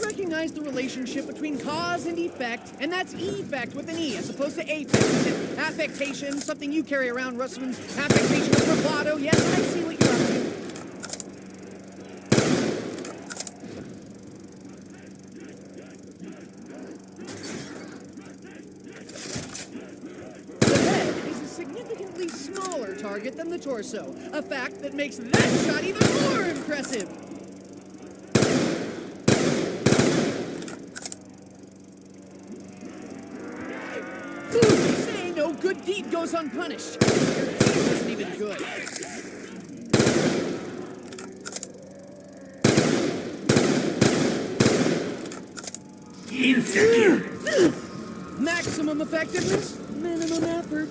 Recognize the relationship between cause and effect, and that's effect with an E as opposed to affect. Affectation, something you carry around, Russellman's affectation of bravado. Yes, I see what you're up to. The head is a significantly smaller target than the torso, a fact that makes that shot even more impressive. No good deed goes unpunished. Your deed wasn't even good. Insta-kill. Maximum effectiveness, minimum effort.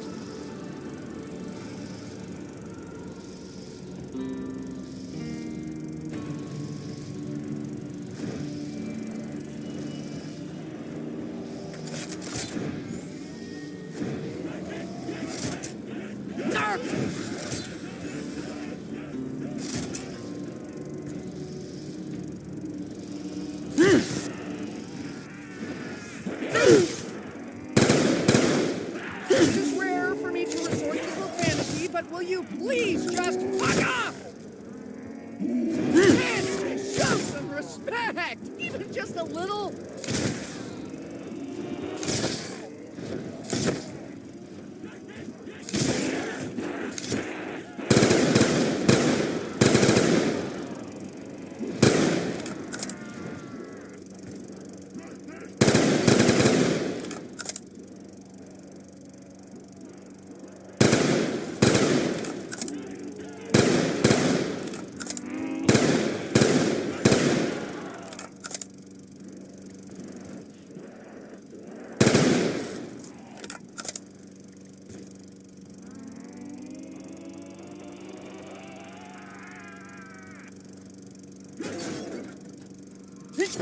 This is rare for me to resort to profanity, but will you please just fuck off? And show some respect, even just a little.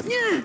Yeah.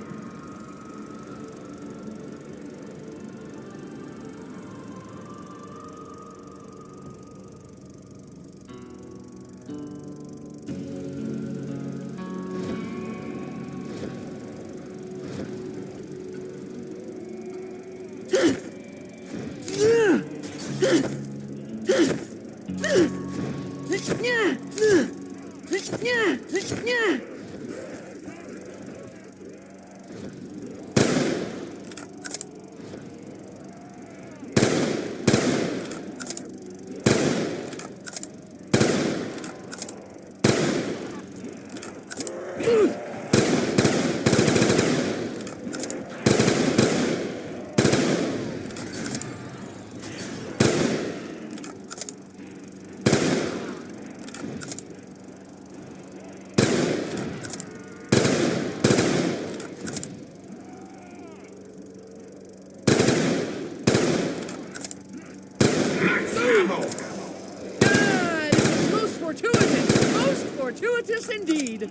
Most fortuitous indeed.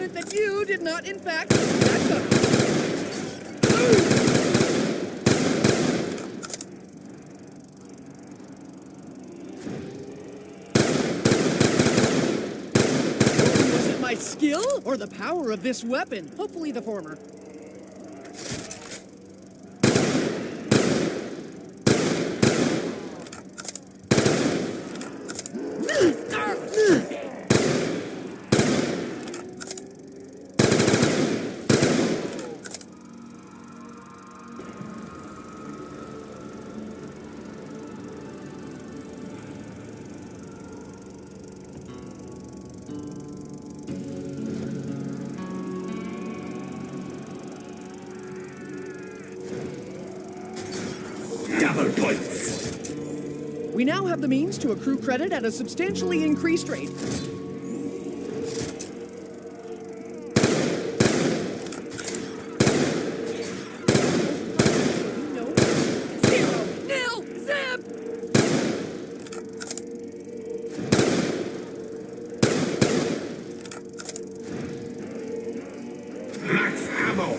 That you did not, in fact, back up. Was it my skill or the power of this weapon? Hopefully the former. points. We now have the means to accrue credit at a substantially increased rate. No. 0, nil, zip! Max ammo.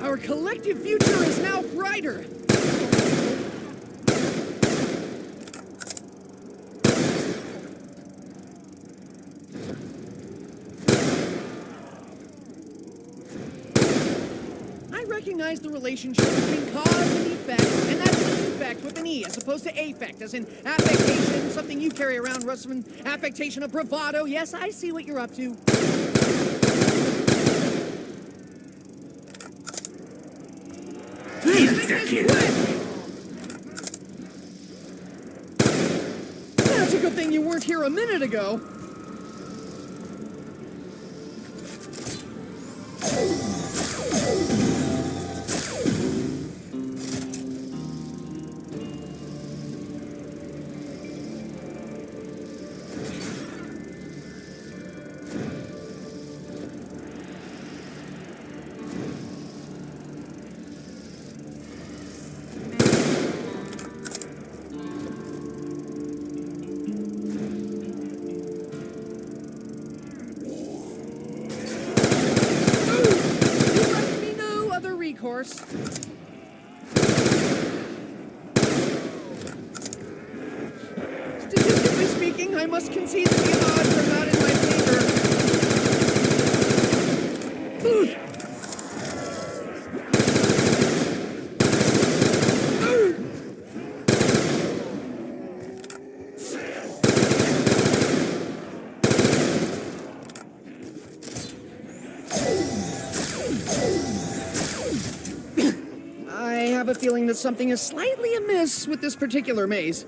Our collective future is now brighter. I recognize the relationship between cause and effect, and that's effect with an E as opposed to affect, as in affectation, something you carry around, Russman. Affectation of bravado. Yes, I see what you're up to. That's a good thing you weren't here a minute ago. Course. Statistically speaking, I must concede that the odds are not in my favor. I have a feeling that something is slightly amiss with this particular maze.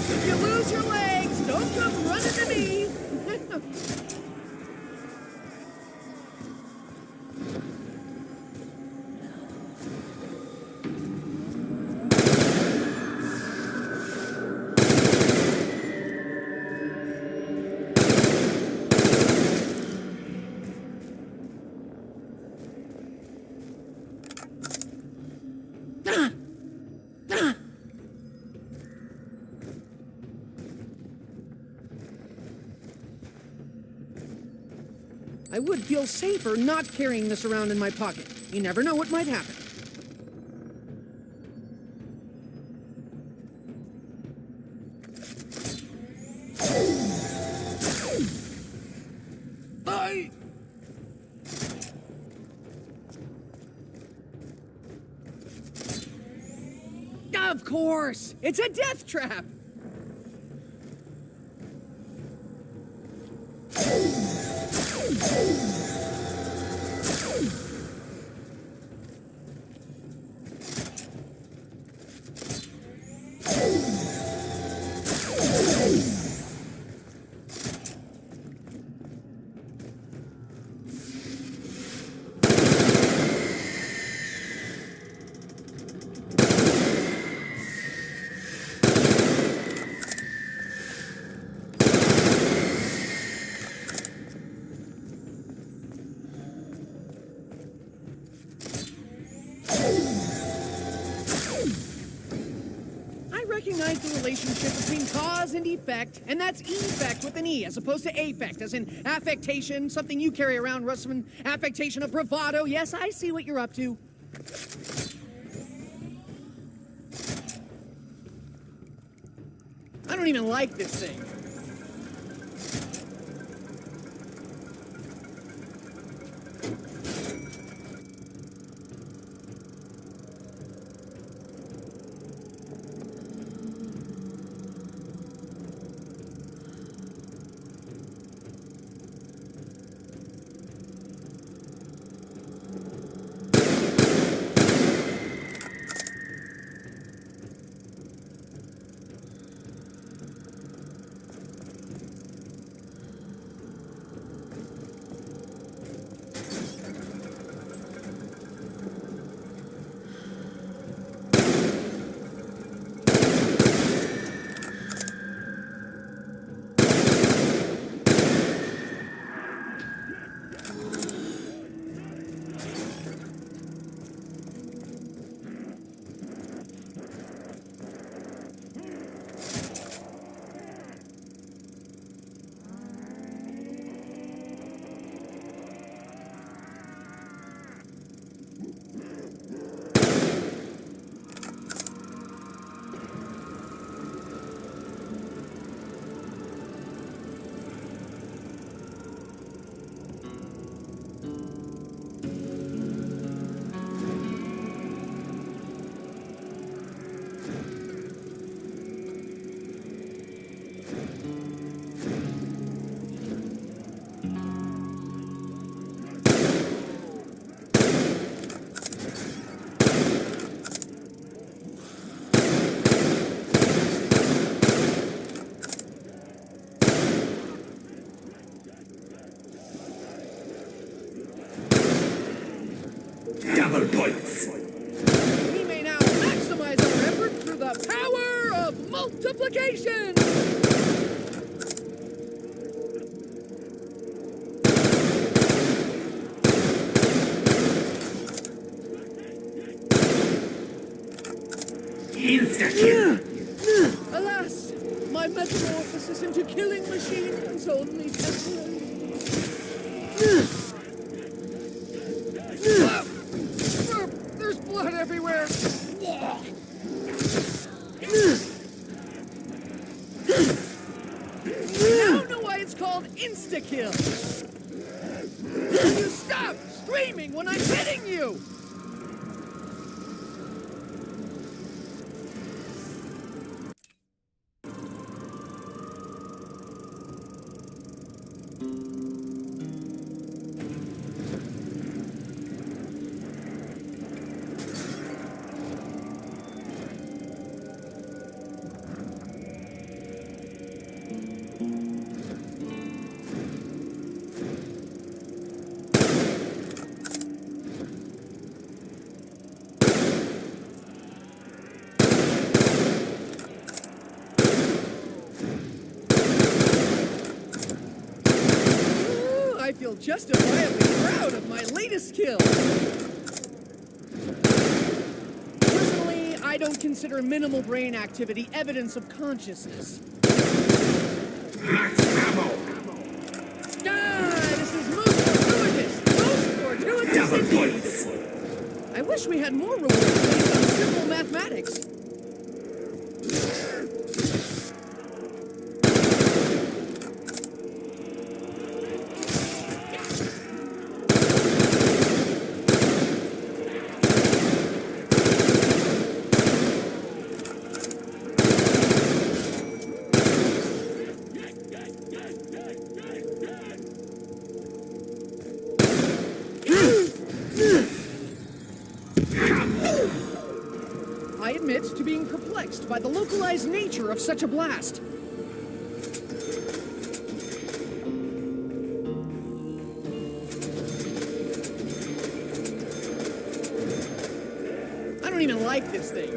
If you lose your legs, don't come running to me. I would feel safer not carrying this around in my pocket. You never know what might happen. Of course! It's a death trap! Recognize the relationship between cause and effect, and that's effect with an E as opposed to affect, as in affectation, something you carry around, Russman. Affectation of bravado. Yes, I see what you're up to. I don't even like this thing. Double points. We may now maximize our effort through the power of multiplication! Insta-kill. Alas, my metamorphosis into killing machine is only temporary. There's blood everywhere! I now know why it's called insta-kill! You stop screaming when I'm hitting you! I feel justifiably proud of my latest kill. Personally, I don't consider minimal brain activity evidence of consciousness. Max ammo. This is most fortuitous Double indeed. points. I wish we had more rewards based on simple mathematics. I admit to being perplexed by the localized nature of such a blast. I don't even like this thing.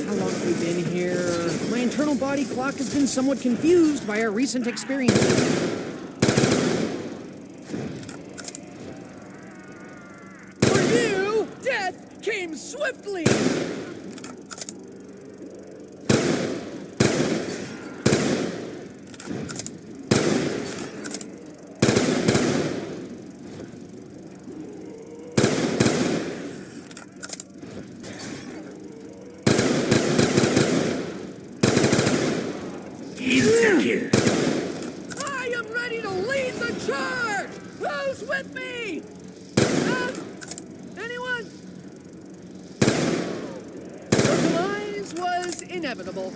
How long have we been here? My internal body clock has been somewhat confused by our recent experiences. For you, death came swiftly! Insta-kill. I am ready to lead the charge! Who's with me? Anyone? Your demise was inevitable.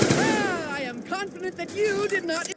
I am confident that you did not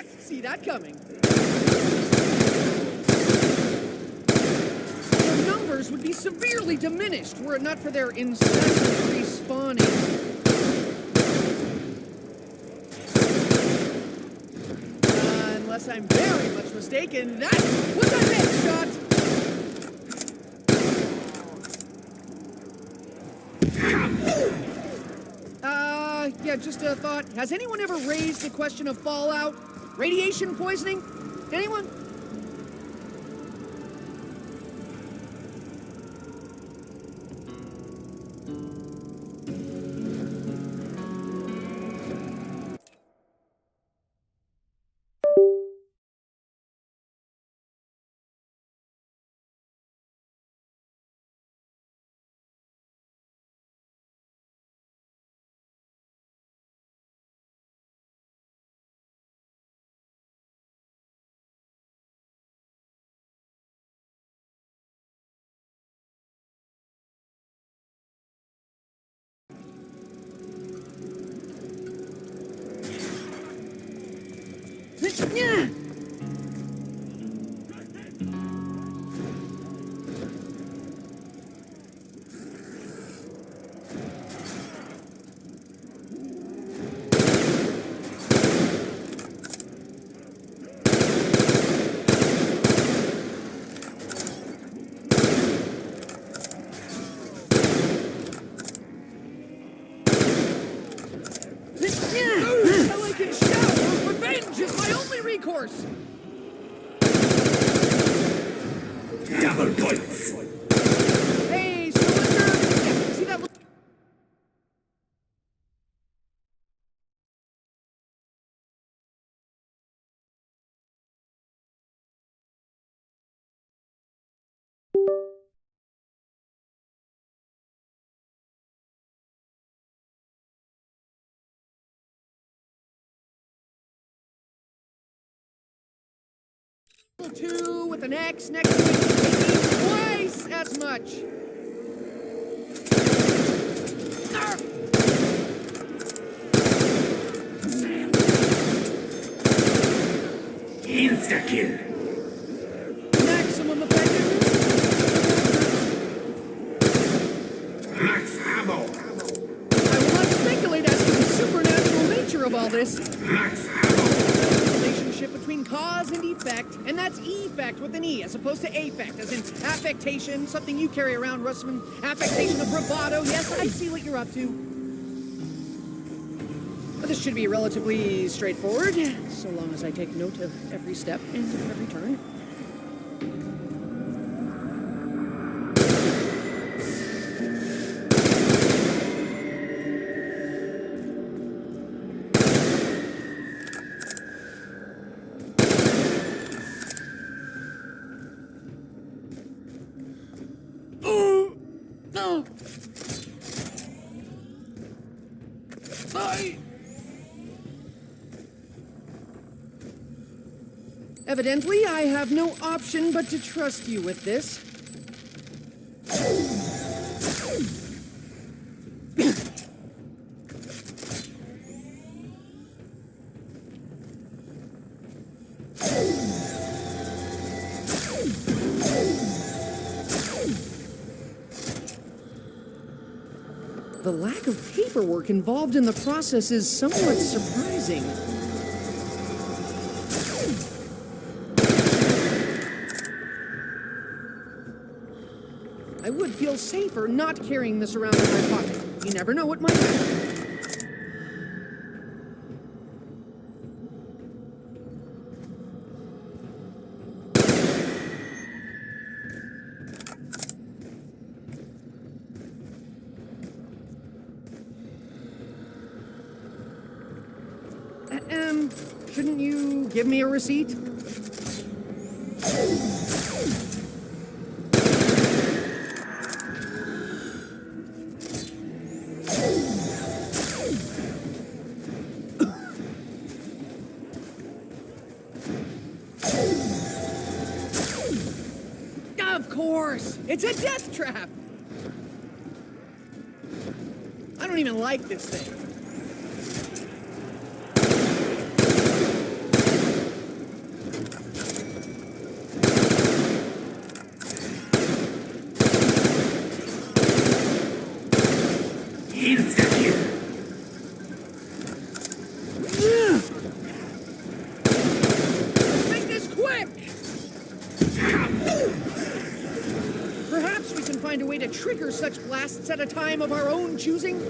not see that coming. Their numbers would be severely diminished were it not for their incessant respawning. Unless I'm very much mistaken, that was a headshot! Yeah, just a thought. Has anyone ever raised the question of fallout? Radiation poisoning? Anyone? Yeah. How I can shout! Revenge is my only recourse! Double points. Hey, soldier! Yeah, see that? Two with an X next to it, twice as much. Insta-kill. Maximum effectiveness. Max ammo. I will not speculate as to the supernatural nature of all this. Max ammo. Relationship between cause and effect, and that's effect with an E as opposed to affect, as in affectation, something you carry around, Russman. Affectation of bravado. Yes, I see what you're up to. But this should be relatively straightforward, so long as I take note of every step and every turn. No. Evidently, I have no option but to trust you with this. The lack of paperwork involved in the process is somewhat surprising. I would feel safer not carrying this around in my pocket. You never know what might happen. Shouldn't you give me a receipt? Of course! It's a death trap! I don't even like this thing. to trigger such blasts at a time of our own choosing?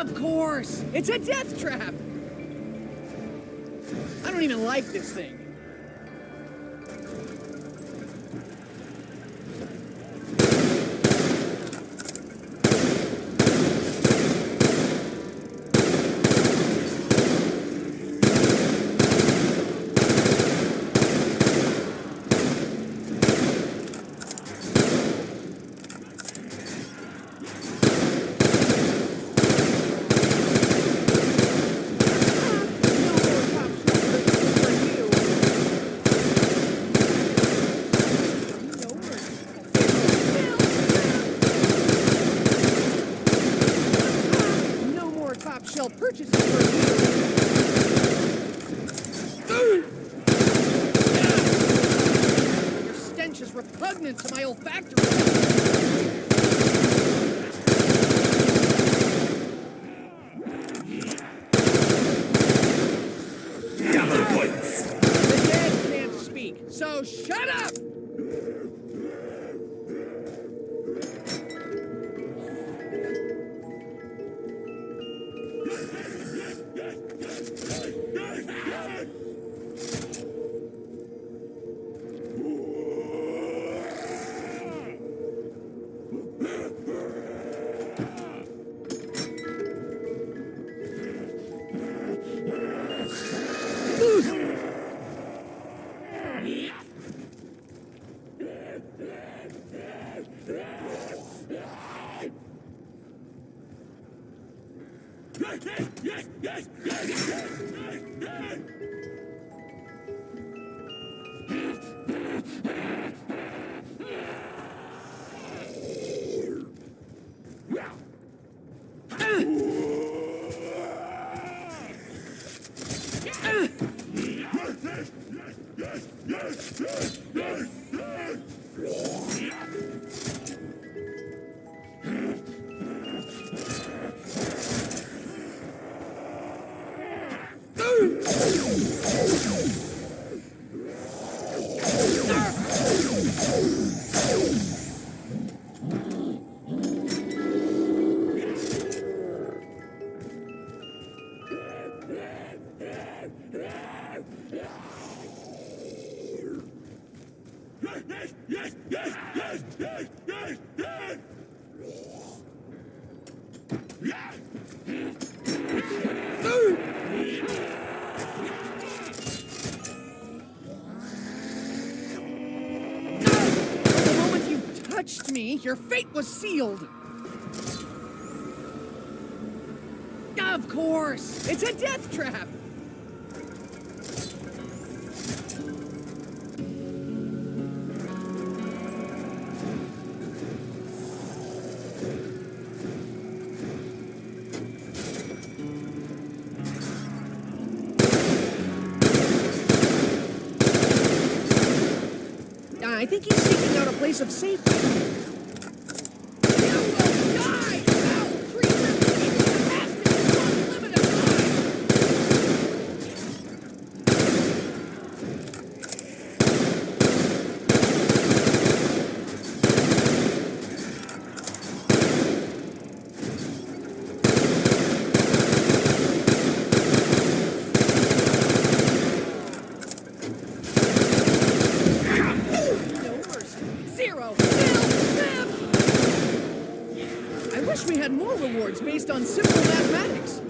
Of course! It's a death trap! I don't even like this thing. Purchases for you. Your stench is repugnant to my olfactory. Double points. The dead can't speak, so shut up! underneath, your fate was sealed. Of course, it's a death trap. I think he's seeking out a place of safety. You will die, foul creature! Even the past is one limit of we had more rewards based on simple mathematics.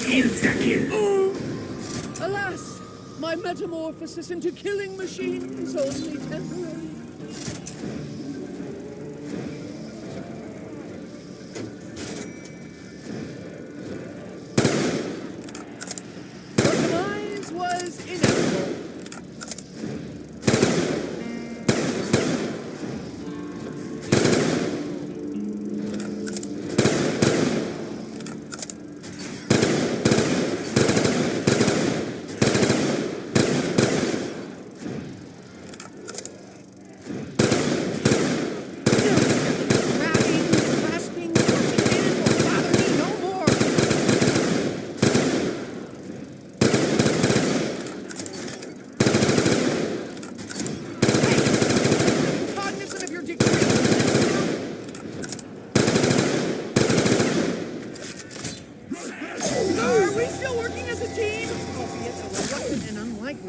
Insta-kill. Alas, my metamorphosis into killing machine is only temporary. Your demise was inevitable.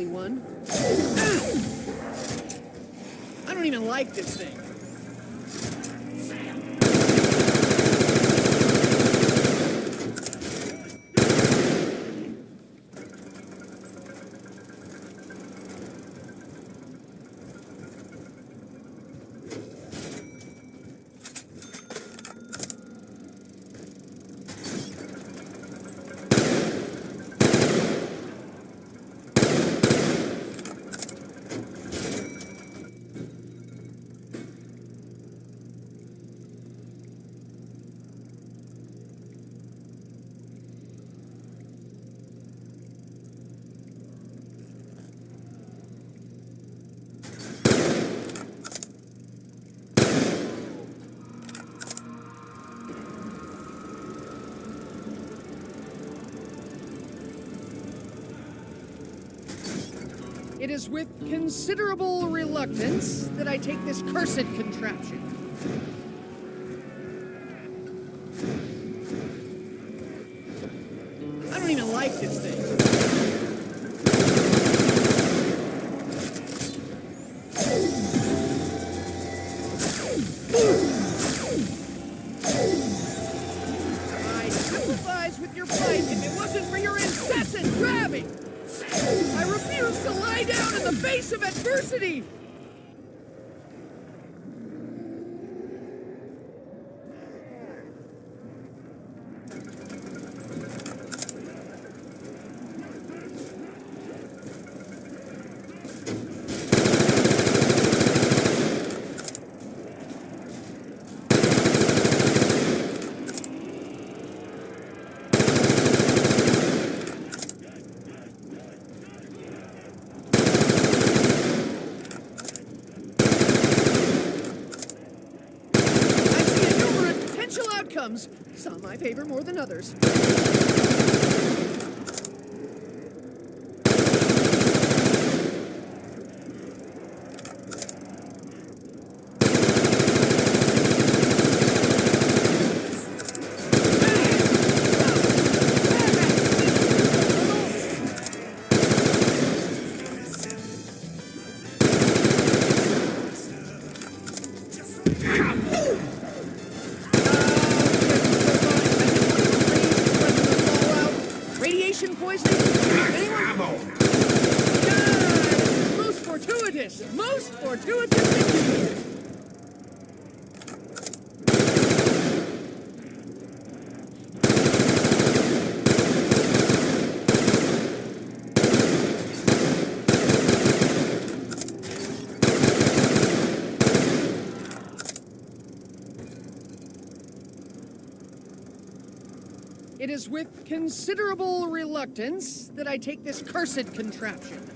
One. I don't even like this thing. It is with considerable reluctance that I take this cursed contraption. I don't even like this thing. I'd sympathize with your plight if it wasn't for your incessant grabbing. I refuse to lie down in the face of adversity! Some I favor more than others. fortuitous. It is with considerable reluctance that I take this cursed contraption.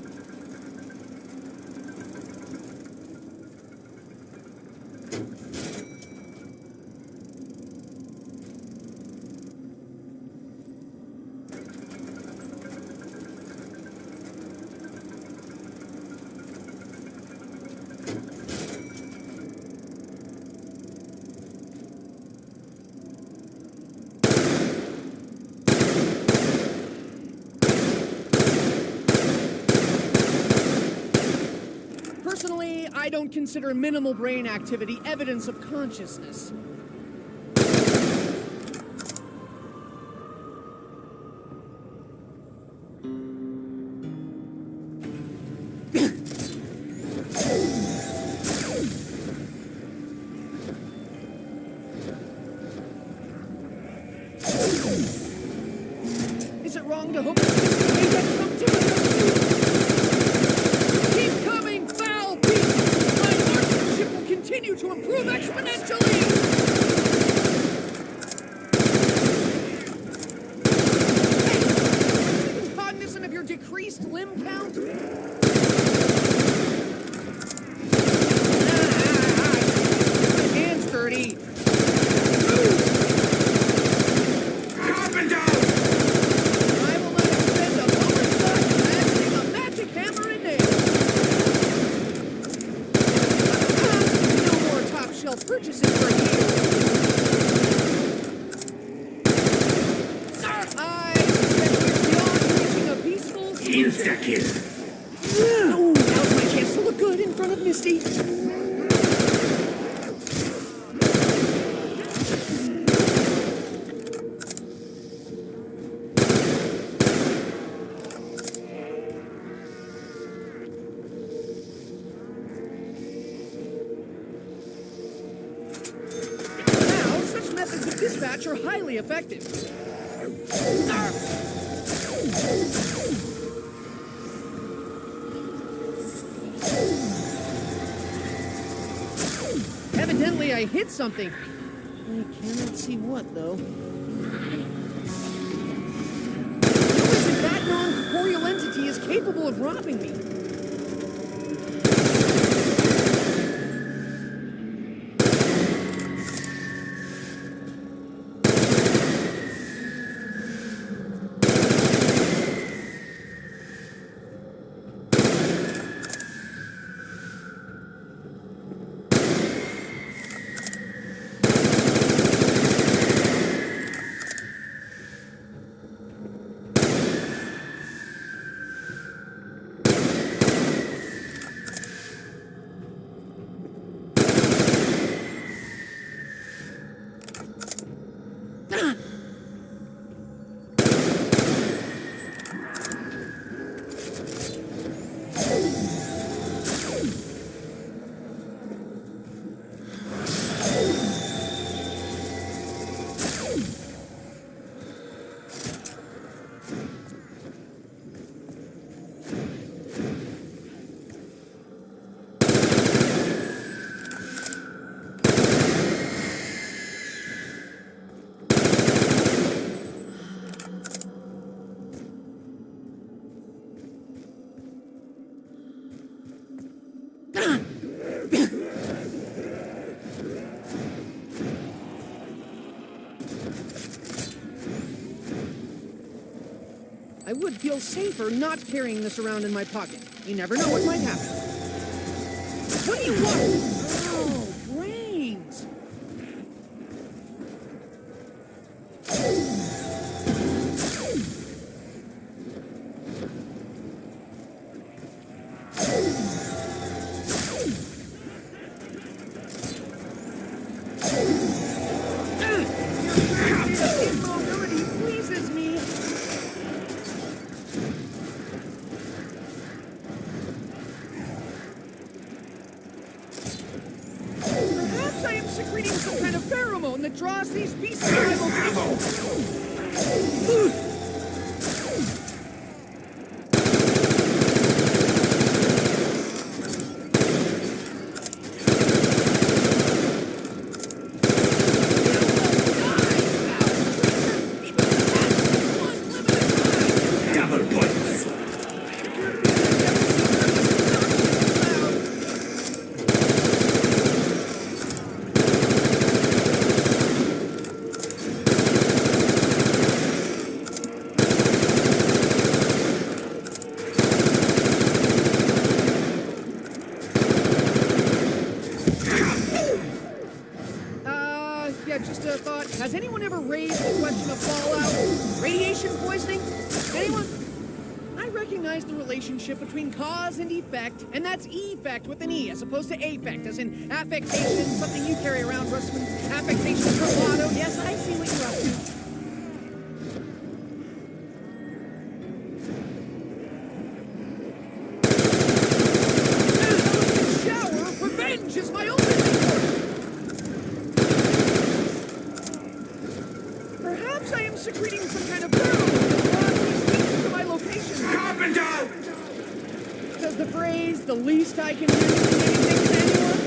Personally, I don't consider minimal brain activity evidence of consciousness. Is it wrong to hope that we can come to it? Keep coming, foul beast! My marksmanship will continue to improve exponentially! Hey, are you cognizant of your decreased limb count? My hand's dirty. I will not expend a moment's thought imagining a magic hammer and nails. No more top-shelf purchases for you. I suspect we're beyond reaching a peaceful... Insta-kill. Oh, now's my chance to look good in front of Misty. Now, such methods of dispatch are highly effective. Evidently, I hit something. I cannot see what, though. How is it that non-corporeal entity is capable of robbing me? I would feel safer not carrying this around in my pocket. You never know what might happen. What do you want? Oh, brains! Mobility pleases me. secreting some kind of pheromone that draws these beasts to my location. Double points. Yeah, just a thought. Has anyone ever raised the question of fallout? Radiation poisoning? Anyone? I recognize the relationship between cause and effect, and that's effect with an E as opposed to affect, as in affectation, something you carry around, Russman. Affectation of bravado. Yes, I see what you're up to. Revenge is my only recourse! Perhaps I am secreting some kind of pheromone that draws these beasts to my location. Carpenter! Does the phrase, the least I can do, mean anything to anyone?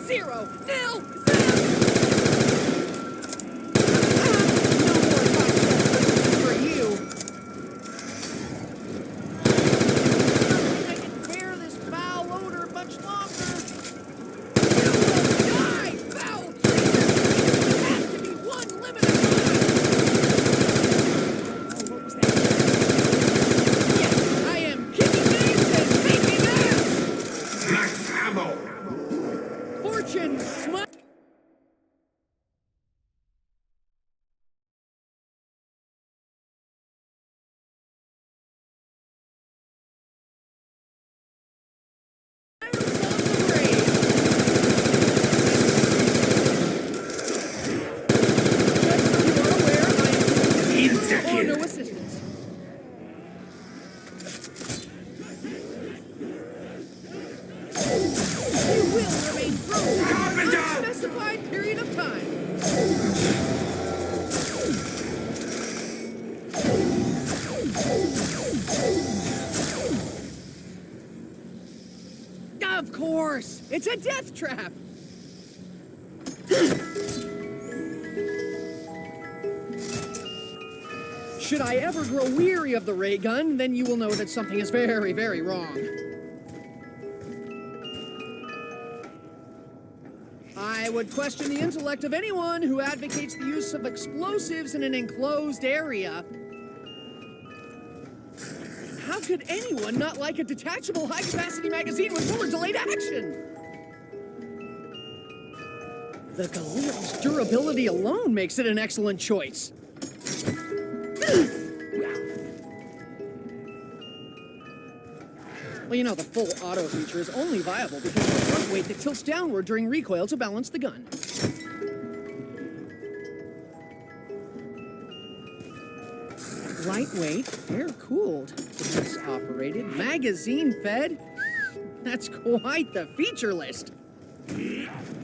Zero, nil, zero. No more talk for you. I can bear this foul odor much longer. You will die, foul creature. There has to be one limited time. Oh, what was that? Yes, I am kicking names and making ass. Max ammo! Fortune smile. Insta-kill. No assistance. You will remain frozen for an unspecified period of time. Of course! It's a death trap! Should I ever grow weary of the ray gun, then you will know that something is very, very wrong. I would question the intellect of anyone who advocates the use of explosives in an enclosed area. How could anyone not like a detachable high-capacity magazine with forward delayed action? The Galil's durability alone makes it an excellent choice. Well, you know, the full auto feature is only viable because of the front weight that tilts downward during recoil to balance the gun. Lightweight, air-cooled, gas-operated, magazine-fed. That's quite the feature list.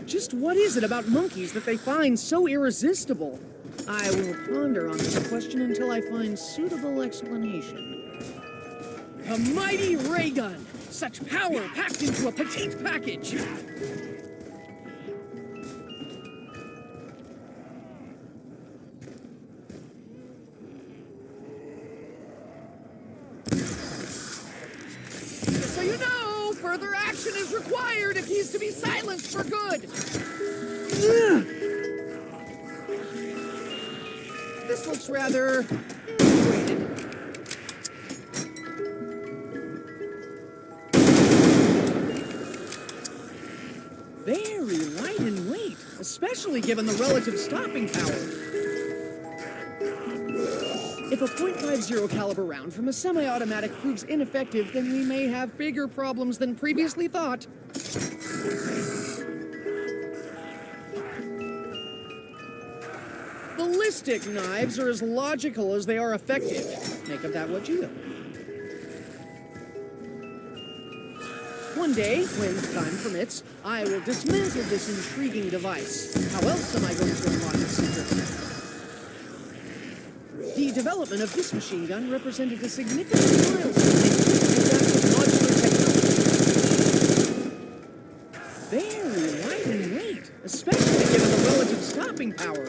Just what is it about monkeys that they find so irresistible? I will ponder on this question until I find suitable explanation. A mighty ray gun! Such power packed into a petite package! So you know, further action is required if he's to be silenced for good! This looks rather integrated. Very light in weight, especially given the relative stopping power. If If a .50 caliber round from a semi-automatic proves ineffective, then we may have bigger problems than previously thought. Ballistic knives are as logical as they are effective. Make of that what you will. One day, when time permits, I will dismantle this intriguing device. How else am I going to unlock its secret? The development of this machine gun represented a significant milestone in advanced modular technology. Very light in weight, especially given the relative stopping power.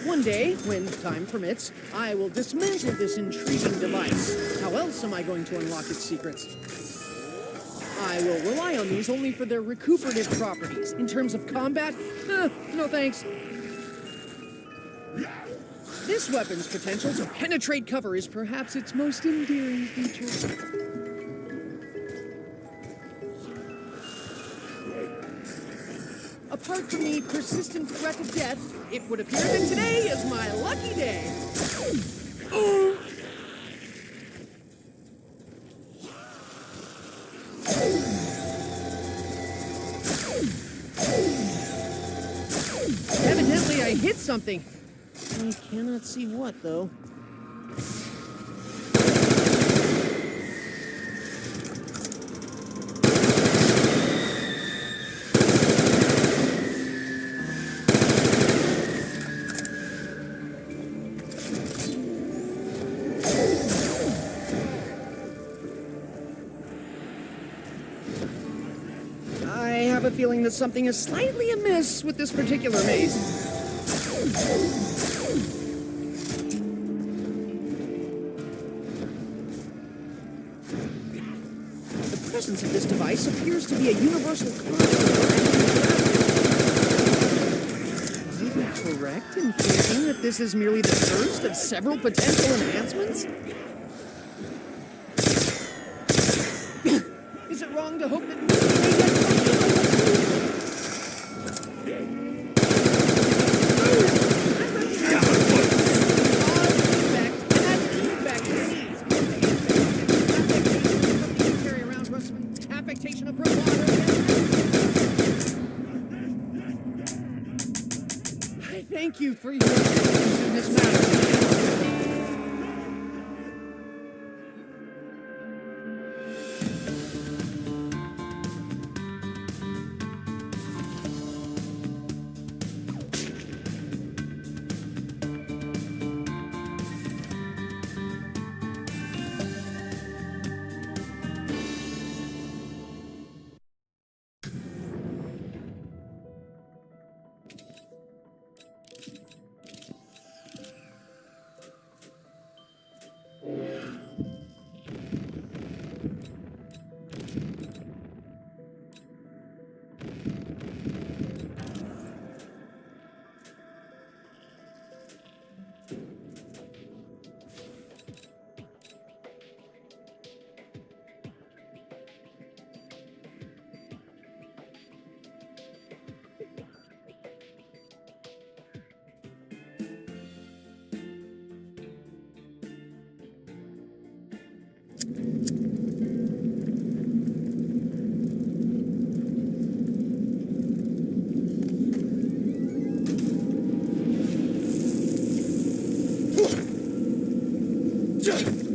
One day, when time permits, I will dismantle this intriguing device. How else am I going to unlock its secrets? I will rely on these only for their recuperative properties. In terms of combat, no thanks. This weapon's potential to penetrate cover is perhaps its most endearing feature. Apart from the persistent threat of death, it would appear that today is my lucky day. Evidently, I hit something. I cannot see what, though. I have a feeling that something is slightly amiss with this particular maze. The presence of this device appears to be a universal constant. Would I be correct in thinking that this is merely the first of several potential enhancements? Is it wrong to hope that we may get affectation of bravado? I thank you for your assistance in this matter. Just